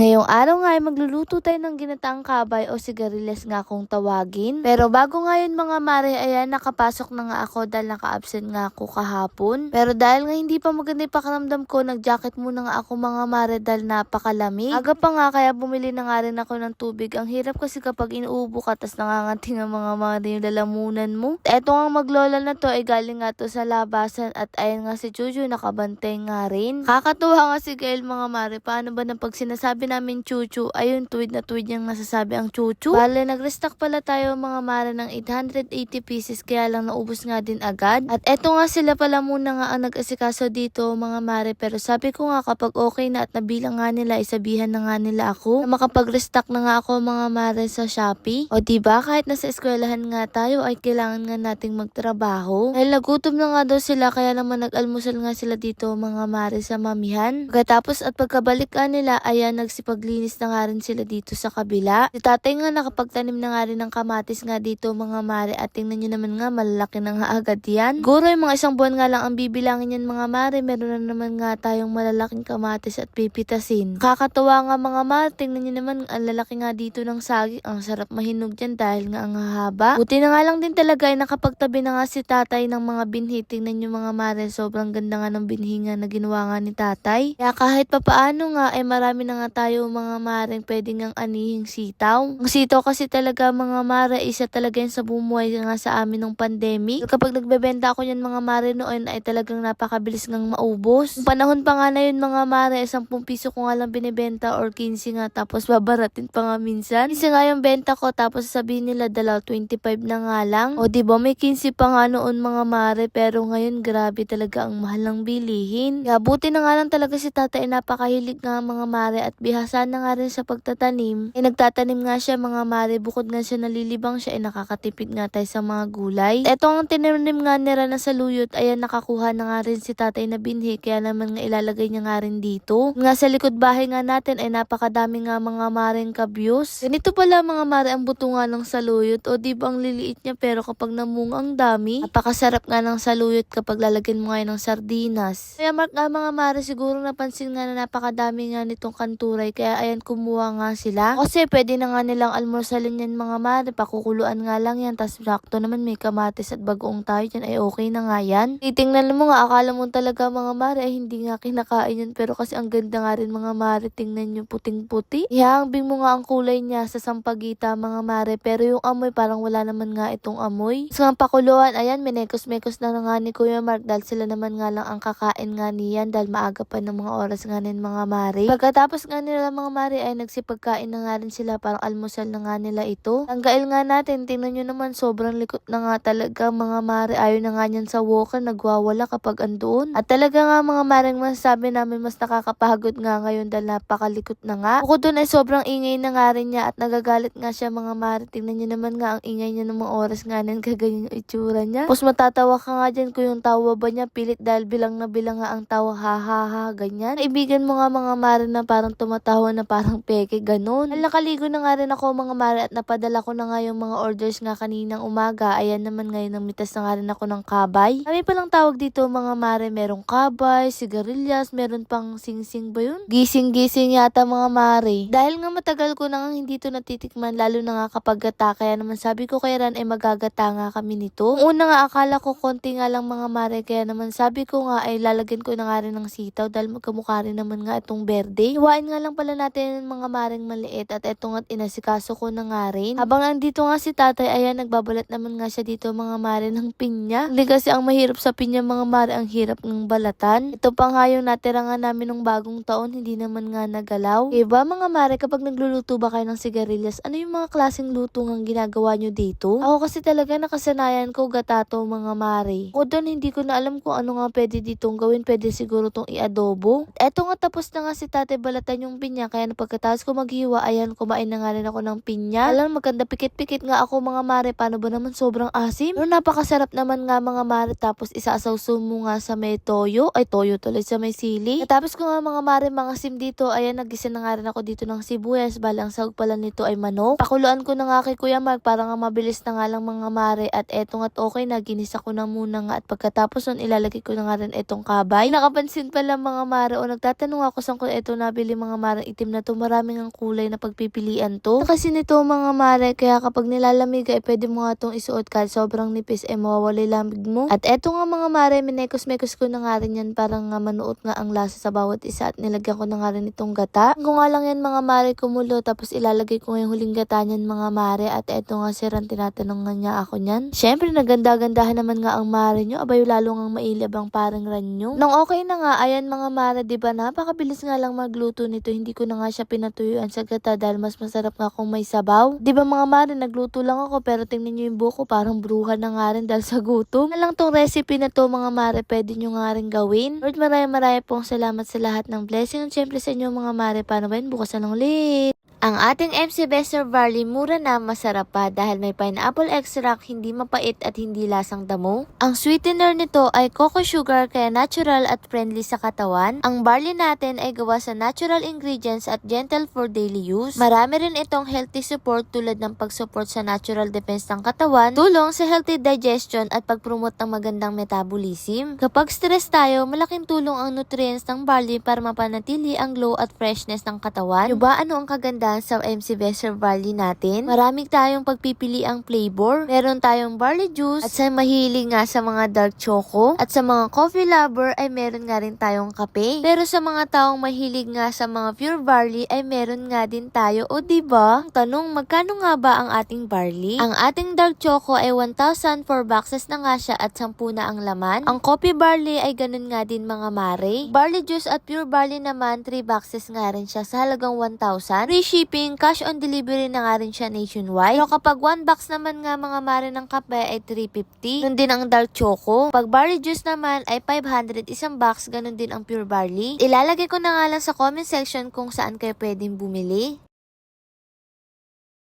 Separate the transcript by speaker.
Speaker 1: Ngayong araw nga ay magluluto tayo ng ginataang kabay o sigarilyas nga kung tawagin. Pero bago nga yun mga mare, ayan nakapasok na nga ako dahil naka-absent nga ako kahapon. Pero dahil nga hindi pa maganda yung pakiramdam ko, nag-jacket muna nga ako mga mare dahil napakalamig. Aga pa nga kaya bumili na nga rin ako ng tubig. Ang hirap kasi kapag inuubo ka tas nangangating ang mga mare yung lalamunan mo. Eto nga maglola na to ay galing nga to sa labasan at ayan nga si Chuchu nakabantay nga rin. Kakatuwa nga si Gail mga mare, paano ba nang pag sinasabi namin Chuchu, ayun tuwid na tuwid niyang nasasabi ang Chuchu. Bale, nag-restock pala tayo mga mare ng 880 pieces kaya lang naubos nga din agad. At eto nga sila pala muna nga ang nag-asikaso dito mga mare, pero sabi ko nga kapag okay na at nabilang nga nila, isabihan na nga nila ako na makapag-restock na nga ako mga mare sa Shopee. O diba kahit nasa eskwelahan nga tayo ay kailangan nga nating magtrabaho. Dahil nagutom na nga daw sila kaya naman nag-almusal nga sila dito mga mare sa mamihan. Pagkatapos at pagkabalik ka nila, ayan nagsipaglinis na nga rin sila dito sa kabila. Si tatay nga nakapagtanim na nga rin ng kamatis nga dito mga mare at tingnan nyo naman nga malalaki na nga agad yan. Guro yung mga isang buwan nga lang ang bibilangin yan mga mare, meron na naman nga tayong malalaking kamatis at pipitasin. Kakatuwa nga mga mare, tingnan nyo naman ang lalaki nga dito ng saging, ang sarap mahinog dyan dahil nga ang hahaba. Buti na nga lang din talaga ay nakapagtabi na nga si tatay ng mga binhi. Tingnan nyo mga mare, sobrang ganda nga ng binhi nga na ginawa nga ni tatay. Kaya kahit papaano nga ay marami na nga tayo mga maring pwedeng ngang anihing sitaw. Ang sitaw kasi talaga mga mare, isa talaga yan sa bumuhay nga sa amin ng pandemic. Kapag nagbebenta ako yan mga mare noon ay talagang napakabilis ngang maubos. Yung panahon pa nga na yun mga mare, 10 piso ko nga lang binibenta or 15 nga tapos babaratin pa nga minsan. 15 nga yung benta ko tapos sabihin nila dalaw 25 na nga lang. O diba may 15 pa nga noon mga mare, pero ngayon grabe talaga ang mahal ng bilihin. Kaya buti na nga lang talaga si tatay, napakahilig nga mga mare at bihasa na nga rin sa pagtatanim. Nagtatanim nga siya mga mare, bukod nga siya nalilibang siya ay nakakatipid nga tayo sa mga gulay. Ito ang tinanim nga nila na saluyot, ayan nakakuha na nga rin si tatay na binhi kaya naman nga ilalagay niya nga rin dito. Nga sa likod bahay nga natin ay napakadami nga mga mareng kabyos. Ganito pala mga mare ang buto nga ng saluyot, o di ba ang liliit niya pero kapag namunga ang dami, napakasarap nga ng saluyot kapag lalagyan mo nga ng sardinas. Kaya mark nga mga mare, siguro napansin nga na napakadami nga nitong kanturay kaya ayan kumuha nga sila. Kasi pwede na nga nilang almorsalin yan mga mare, pakukuluan nga lang yan, tas sakto naman may kamatis at bagoong tayo dyan ay okay na nga yan. Titingnan mo nga, akala mo talaga mga mare ay hindi nga kinakain yan, pero kasi ang ganda nga rin mga mare, tingnan nyo puting puti. Ihambing mo nga ang kulay niya sa sampagita mga mare, pero yung amoy parang wala naman nga itong amoy. Sa mga pakuluan, ayan minekos-mekos na nga ni Kuya Mark dahil sila naman nga lang ang kakain nga niyan dahil maaga pa ng mga oras nga nin mga mare. Pagkatapos nga nila mga mare ay nagsipagkain na nga rin sila, parang almusal na nga nila ito. Tanggail nga natin, tingnan nyo naman sobrang likot na nga talaga mga mare, ayaw na nga niyan sa walker, nagwawala kapag andoon. At talaga nga mga mare, masasabi namin mas nakakapagod nga ngayon dahil napakalikot na nga. Bukod dun ay sobrang ingay na nga rin niya at nagagalit nga siya mga mare, tingnan nyo naman nga ang ingay niya ng mga oras nga nin, kaganyan yung itsura niya. Tapos matatawa ka nga dyan kung yung tawa ba niya pilit dahil bilang na bilang nga ang tawa, ha ha ha, ganyan. Kaibigan mo nga mga mare na parang tumatawa na parang peke, ganun. Nakaligo na nga rin ako mga mare at napadala ko na nga yung mga orders nga kaninang umaga. Ayan naman ngayon namitas na nga rin ako ng kabay. Kami palang tawag dito mga mare, merong kabay, sigarilyas, meron pang singsing ba yun? Gising-gising yata mga mare. Dahil nga matagal ko na nga hindi to natitikman, lalo na nga kapag gata, kaya naman sabi ko kay Ran ay magagata nga kami nito. Una nga akala ko konti nga lang mga mare, kaya naman sabi ko nga ay lalagyan ko na nga rin ng sitaw dahil magkamukha rin naman nga itong berde. Iwain nga lang pala natin mga maring maliit at eto nga't inasikaso ko na nga rin. Habang andito nga si tatay, ayan nagbabalat naman nga siya dito mga mare ng pinya. Hindi kasi ang mahirap sa pinya mga mare, ang hirap ng balatan. Ito pa nga yung natira nga namin ng bagong taon, hindi naman nga nagalaw. Diba mga mare, kapag nagluluto ba kayo ng sigarilyas, ano yung mga klaseng luto ang ginagawa nyo dito? Ako kasi talaga nakasanayan ko gatato mga mare. O doon hindi ko na alam kung ano nga pwede ditong gawin, pwede siguro tong i-adobo. Eto nga tapos na nga si tatay balatan yung pinya, kaya na pagkatapos ko maghiwa, ayan kumain na nga rin ako ng pinya. Alam, maganda pikit-pikit nga ako mga mare, paano ba naman sobrang asim? Pero napakasarap naman nga mga mare, tapos isasawsaw mo nga sa may toyo, ay toyo tuloy sa may sili. Tapos ko nga mga mare, mga sim dito, ayan nagisa na nga rin ako dito ng sibuyas, balang sahog pala nito ay manok. Pakuluan ko na nga kay Kuya Mark para nga mabilis na nga lang mga mare, at eto nga't okay na, ginisa ko na muna nga at pagkatapos nun ilalagay ko na nga rin etong kabay. Nakapansin pala mga mare, o nagtatanong ako saan ko eto nabili mga mare, itim na to. Maraming ang kulay na pagpipilian to. Kasi nito mga mare, kaya kapag nilalamig ay pwede mo nga tong isuot kahit sobrang nipis ay mawawala lamig mo. At eto nga mga mare, minekos-mekos ko na nga rin yan para nga manuot nga ang lasa sa bawat isa at nilagyan ko na nga rin itong gata. Kung nga lang yan mga mare kumulo tapos ilalagay ko nga yung huling gata niyan mga mare at eto nga si Ran tinatanong nga niya ako niyan. Syempre naganda-gandahan naman nga ang mare nyo, abay lalo nga mailab ang parang Ran nyo. Nung okay na nga, ayan mga mare, diba napakabilis nga lang magluto nito, hindi ko na nga siya pinatuyuan sa gata dahil mas masarap nga kung may sabaw. Diba mga mare, nagluto lang ako pero tingnan nyo yung buko, parang bruha na nga rin dahil sa gutom. Na lang tong recipe na to mga mare, pwede nyo nga rin gawin. Lord, marami pong salamat sa lahat ng blessing at syempre sa inyo mga mare, paano ba yun? Bukas na lang ulit. Ang ating MC Bester Barley mura na masarap pa dahil may pineapple extract, hindi mapait at hindi lasang damo. Ang sweetener nito ay cocoa sugar kaya natural at friendly sa katawan. Ang barley natin ay gawa sa natural ingredients at gentle for daily use. Marami rin itong healthy support tulad ng pag-support sa natural defense ng katawan, tulong sa healthy digestion at pag-promote ng magandang metabolism. Kapag stress tayo, malaking tulong ang nutrients ng barley para mapanatili ang glow at freshness ng katawan. Yung ba ano ang kaganda sa MC Bester Barley natin? Maraming tayong pagpipili ang flavor. Meron tayong barley juice at sa mahilig nga sa mga dark choco at sa mga coffee lover ay meron nga rin tayong kape. Pero sa mga taong mahilig nga sa mga pure barley ay meron nga din tayo. O diba? Tanong, magkano nga ba ang ating barley? Ang ating dark choco ay 1,000 4 boxes na nga siya at 10 na ang laman. Ang coffee barley ay ganun nga din mga mare. Barley juice at pure barley naman 3 boxes nga rin siya sa halagang 1,000. Free shipping, cash on delivery na nga rin siya nationwide. Pero kapag 1 box naman nga mga mare ng kape ay 350. Ganun din ang dark choco. Pag barley juice naman ay 500 isang box, ganun din ang pure barley. Ilalagay ko na nga lang sa comment section kung saan kayo pwedeng bumili.